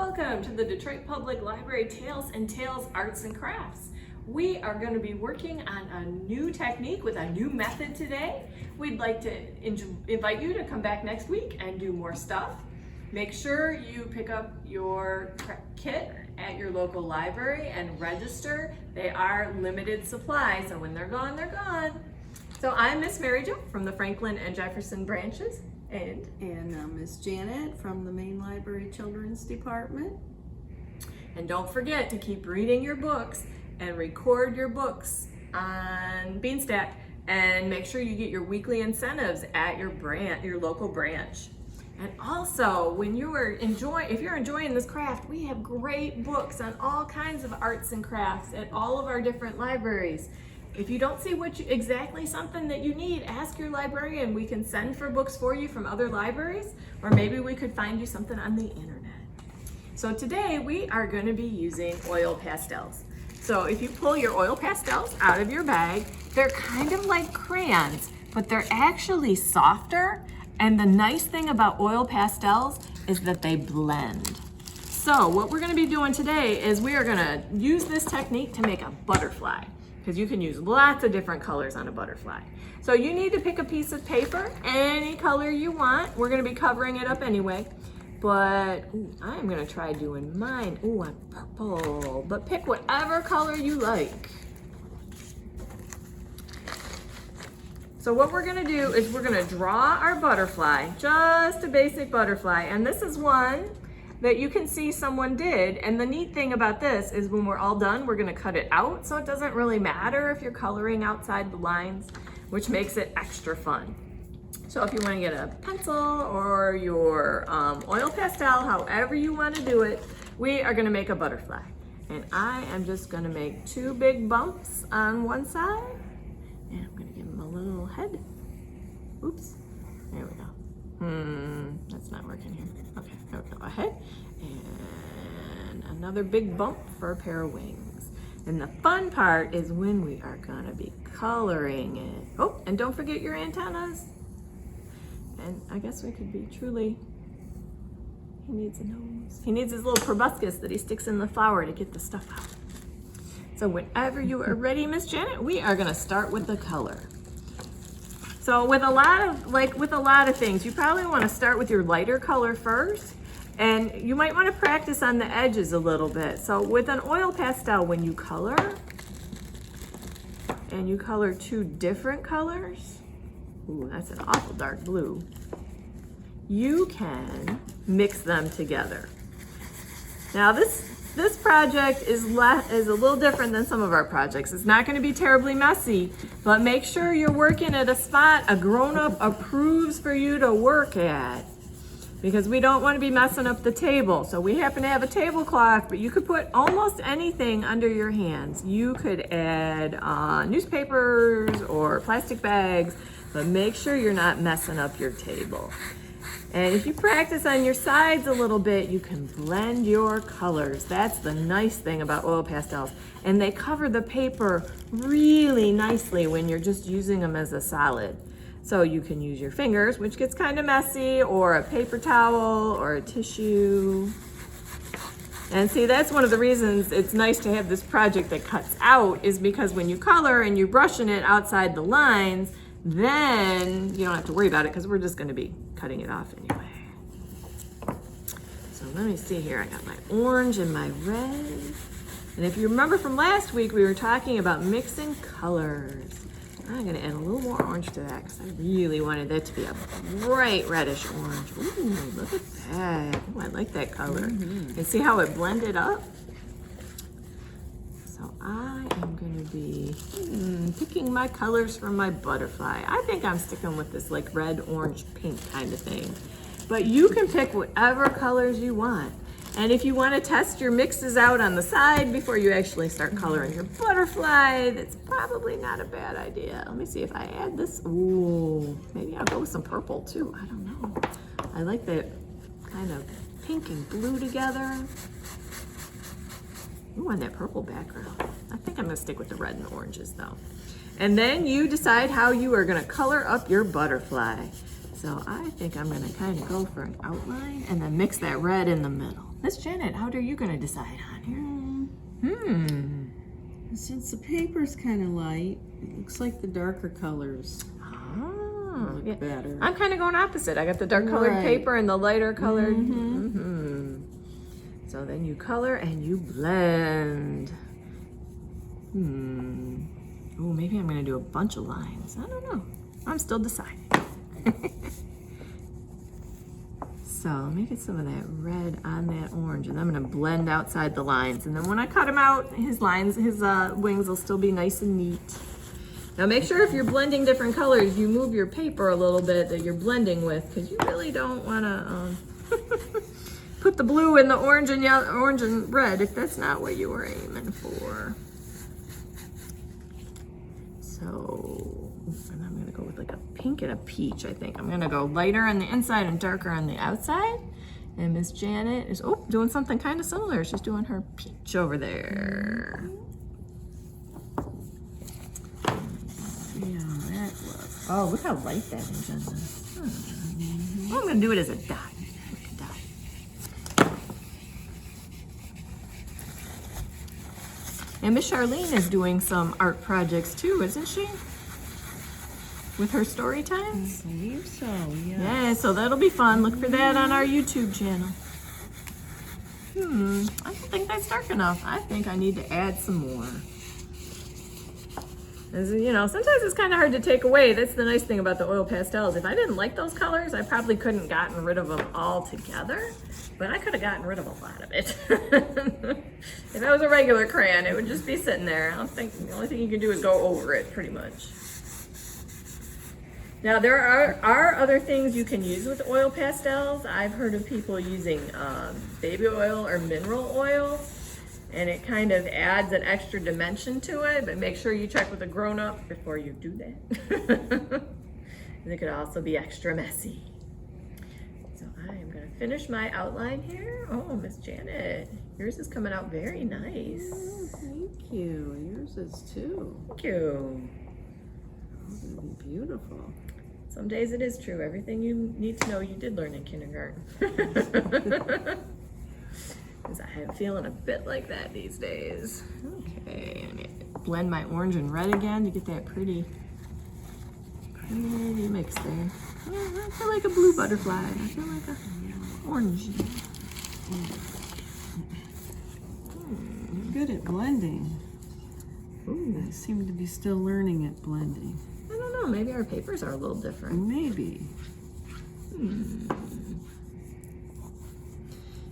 Welcome to the Detroit Public Library Tales and Tales Arts and Crafts. We are going to be working on a new technique with a new method today. We'd like to invite you to come back next week and do more stuff. Make sure you pick up your kit at your local library and register. They are limited supply, so when they're gone, they're gone. So I'm Miss Mary Jo from the Franklin and Jefferson branches. And Miss Janet from the Main Library Children's Department. And don't forget to keep reading your books and record your books on Beanstack, and make sure you get your weekly incentives at your local branch. And also, when if you're enjoying this craft, we have great books on all kinds of arts and crafts at all of our different libraries. If you don't see exactly something that you need, ask your librarian. We can send for books for you from other libraries, or maybe we could find you something on the internet. So today we are going to be using oil pastels. So if you pull your oil pastels out of your bag, they're kind of like crayons, but they're actually softer. And the nice thing about oil pastels is that they blend. So what we're going to be doing today is we are going to use this technique to make a butterfly, because you can use lots of different colors on a butterfly. So you need to pick a piece of paper, any color you want. We're gonna be covering it up anyway, but I'm gonna try doing mine, on purple, but pick whatever color you like. So what we're gonna do is we're gonna draw our butterfly, just a basic butterfly, and this is one that you can see someone did. And the neat thing about this is when we're all done, we're gonna cut it out, so it doesn't really matter if you're coloring outside the lines, which makes it extra fun. So if you wanna get a pencil or your oil pastel, however you wanna do it, we are gonna make a butterfly. And I am just gonna make two big bumps on one side, and I'm gonna give him a little head. Oops, there we go. That's not working here. Okay, there we go, a head, and another big bump for a pair of wings. And the fun part is when we are gonna be coloring it. Oh, and don't forget your antennas. And I guess we could be truly, he needs a nose. He needs his little proboscis that he sticks in the flower to get the stuff out. So whenever you are ready, Miss Janet, we are gonna start with the color. So with a lot of things, you probably want to start with your lighter color first, and you might want to practice on the edges a little bit. So with an oil pastel, when you color, and you color two different colors, that's an awful dark blue, you can mix them together. Now this project is a little different than some of our projects. It's not going to be terribly messy, but make sure you're working at a spot a grown-up approves for you to work at, because we don't want to be messing up the table. So we happen to have a tablecloth, but you could put almost anything under your hands. You could add newspapers or plastic bags, but make sure you're not messing up your table. And if you practice on your sides a little bit, you can blend your colors. That's the nice thing about oil pastels. And they cover the paper really nicely when you're just using them as a solid. So you can use your fingers, which gets kind of messy, or a paper towel or a tissue. And see, that's one of the reasons it's nice to have this project that cuts out, is because when you color and you're brushing it outside the lines, then you don't have to worry about it, because we're just going to be cutting it off anyway. So let me see here. I got my orange and my red. And if you remember from last week, we were talking about mixing colors. I'm going to add a little more orange to that, because I really wanted that to be a bright reddish orange. Ooh, look at that. Ooh, I like that color. And see how it blended up? So I am going to be picking my colors from my butterfly. I think I'm sticking with this like red, orange, pink kind of thing. But you can pick whatever colors you want. And if you want to test your mixes out on the side before you actually start coloring your butterfly, that's probably not a bad idea. Let me see if I add this. Ooh, maybe I'll go with some purple too. I don't know. I like that kind of pink and blue together. Ooh, on that purple background. I think I'm gonna stick with the red and oranges though. And then you decide how you are gonna color up your butterfly. So I think I'm gonna kind of go for an outline and then mix that red in the middle. Miss Janet, how are you gonna decide on here? Since the paper's kind of light, it looks like the darker colors look Yeah. better. I'm kind of going opposite. I got the dark colored paper and the lighter colored. So then you color and you blend. Oh, maybe I'm gonna do a bunch of lines. I don't know. I'm still deciding. So let me get some of that red on that orange, and I'm gonna blend outside the lines. And then when I cut him out, his lines, his wings will still be nice and neat. Now make sure if you're blending different colors, you move your paper a little bit that you're blending with, because you really don't wanna put the blue and the orange and yellow, orange and red if that's not what you were aiming for. So, and I'm gonna go with like a pink and a peach, I think. I'm gonna go lighter on the inside and darker on the outside. And Miss Janet is, doing something kind of similar. She's doing her peach over there. See how that looks. Oh, look how light that is on this. Oh, I'm gonna do it as a dot. And Miss Charlene is doing some art projects too, isn't she? With her story times? I believe so, yeah. Yeah, so that'll be fun. Look for that on our YouTube channel. I don't think that's dark enough. I think I need to add some more. As you know, sometimes it's kind of hard to take away. That's the nice thing about the oil pastels. If I didn't like those colors, I probably couldn't gotten rid of them all together, but I could have gotten rid of a lot of it. If that was a regular crayon, it would just be sitting there. I don't think the only thing you can do is go over it, pretty much. Now, there are other things you can use with oil pastels. I've heard of people using baby oil or mineral oil, and it kind of adds an extra dimension to it, but make sure you check with a grown-up before you do that. And it could also be extra messy. So I am gonna finish my outline here. Oh, Miss Janet, yours is coming out very nice. Oh, thank you. Yours is too. Thank you. Oh, it's gonna be beautiful. Some days it is true. Everything you need to know you did learn in kindergarten. Because I am feeling a bit like that these days. Okay, I'm gonna blend my orange and red again to get that pretty mix there. I feel like a blue butterfly. I feel like a orange. Good at blending. Ooh. I seem to be still learning at blending. I don't know, maybe our papers are a little different. Maybe.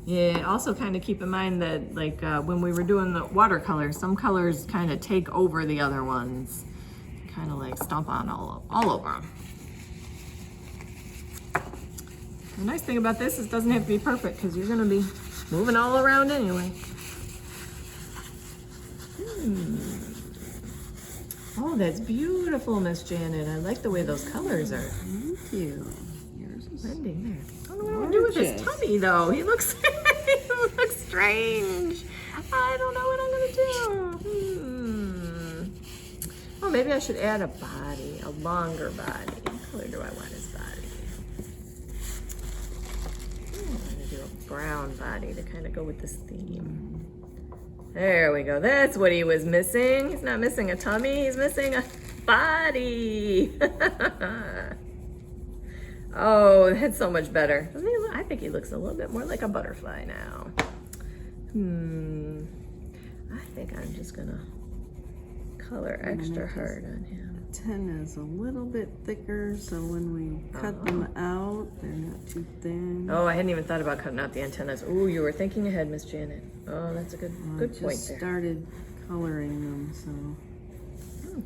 Yeah, also kind of keep in mind that like when we were doing the watercolors, some colors kind of take over the other ones. Kind of like stomp on all over them. The nice thing about this is it doesn't have to be perfect because you're going to be moving all around anyway. Oh, that's beautiful, Miss Janet. I like the way those colors are. Thank you. Yours is Blending there. I don't know what I'm gonna do with his tummy though. He looks he looks strange. I don't know what I'm gonna do. Oh, maybe I should add a body, a longer body. What color do I want his body? I'm gonna do a brown body to kind of go with this theme. There we go. That's what he was missing. He's not missing a tummy. He's missing a body. Oh, that's so much better. Doesn't he look, I think he looks a little bit more like a butterfly now. I think I'm just gonna color extra hard on him. Antenna's a little bit thicker, so when we cut them out, they're not too thin. Oh, I hadn't even thought about cutting out the antennas. Oh, you were thinking ahead, Miss Janet. Oh, that's a good point I just there. started coloring them, so.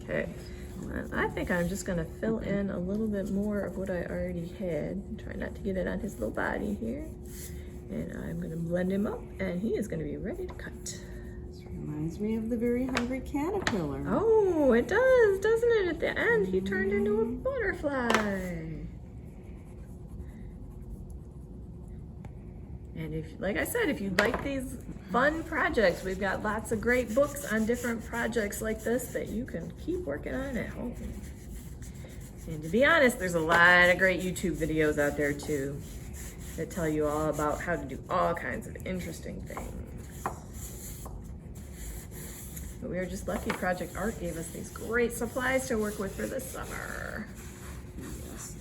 Okay. I think I'm just gonna fill in a little bit more of what I already had. Try not to get it on his little body here. And I'm gonna blend him up and he is gonna be ready to cut. This reminds me of the Very Hungry Caterpillar. Oh, it does, doesn't it? At the end, he turned into a butterfly. And if, like I said, if you like these fun projects, we've got lots of great books on different projects like this that you can keep working on at home. And to be honest, there's a lot of great YouTube videos out there too. that tell you all about how to do all kinds of interesting things. But we are just lucky Project Art gave us these great supplies to work with for this summer. Yes,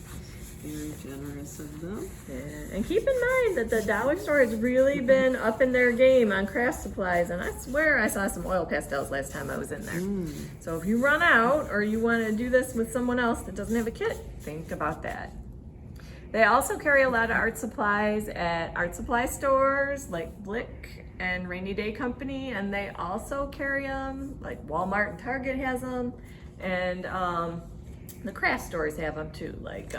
very generous of them. Yeah. And keep in mind that the dollar store has really been up in their game on craft supplies, and I swear I saw some oil pastels last time I was in there. So if you run out or you want to do this with someone else that doesn't have a kit, think about that. They also carry a lot of art supplies at art supply stores like Blick and Rainy Day Company, and they also carry them, like Walmart and Target has them, and the craft stores have them too, like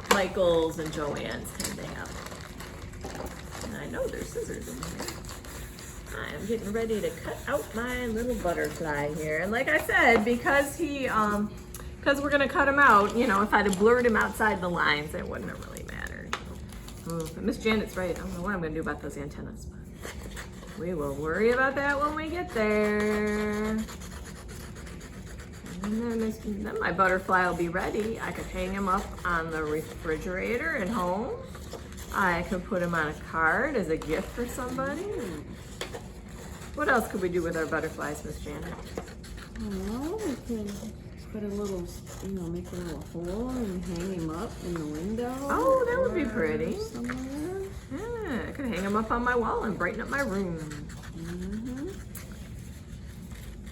Michael's and Joann's tend to have them. And I know there's scissors in here. I'm getting ready to cut out my little butterfly here, and like I said, because we're gonna cut him out, you know, if I'd have blurred him outside the lines, it wouldn't have really mattered. But Miss Janet's right. I don't know what I'm gonna do about those antennas, but we will worry about that when we get there. And then my butterfly will be ready. I could hang him up on the refrigerator at home. I could put him on a card as a gift for somebody. What else could we do with our butterflies, Miss Janet? Well, we could put a little, you know, make a little hole and hang him up in the window. Oh, that would be or pretty. somewhere. Yeah, I could hang him up on my wall and brighten up my room.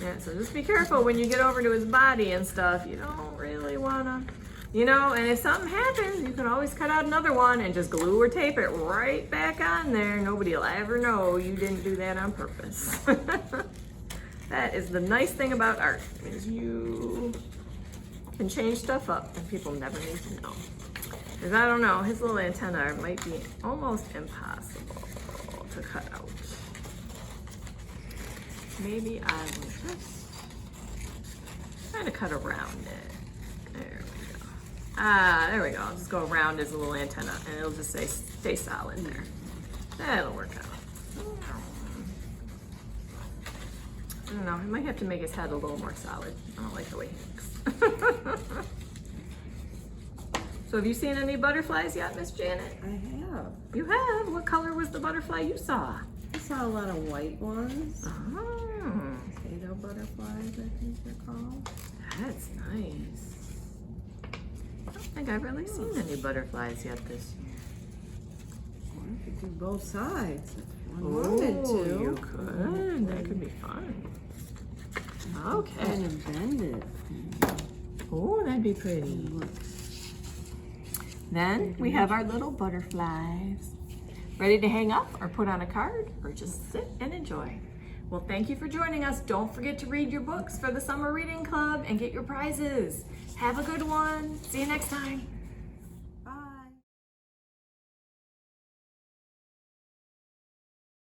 Yeah, so just be careful when you get over to his body and stuff. You don't really wanna, you know, and if something happens, you can always cut out another one and just glue or tape it right back on there. Nobody will ever know you didn't do that on purpose. That is the nice thing about art, is you can change stuff up and people never need to know. Because I don't know, his little antenna might be almost impossible to cut out. Maybe I will just try to cut around it. There we go. There we go. I'll just go around his little antenna and it'll just stay solid there. That'll work out. I don't know, I might have to make his head a little more solid. I don't like the way he looks. So have you seen any butterflies yet, Miss Janet? I have. You have? What color was the butterfly you saw? I saw a lot of white ones. Oh, Potato butterflies, I think they're called. that's nice. I don't think I've really seen any butterflies yet this year. Or I could do both sides if one Oh, wanted to. you could. That could be fun. Okay. Kind of bend it. Oh, that'd be pretty. Look. Then we have our little butterflies. Ready to hang up or put on a card or just sit and enjoy. Well, thank you for joining us. Don't forget to read your books for the Summer Reading Club and get your prizes. Have a good one. See you next time.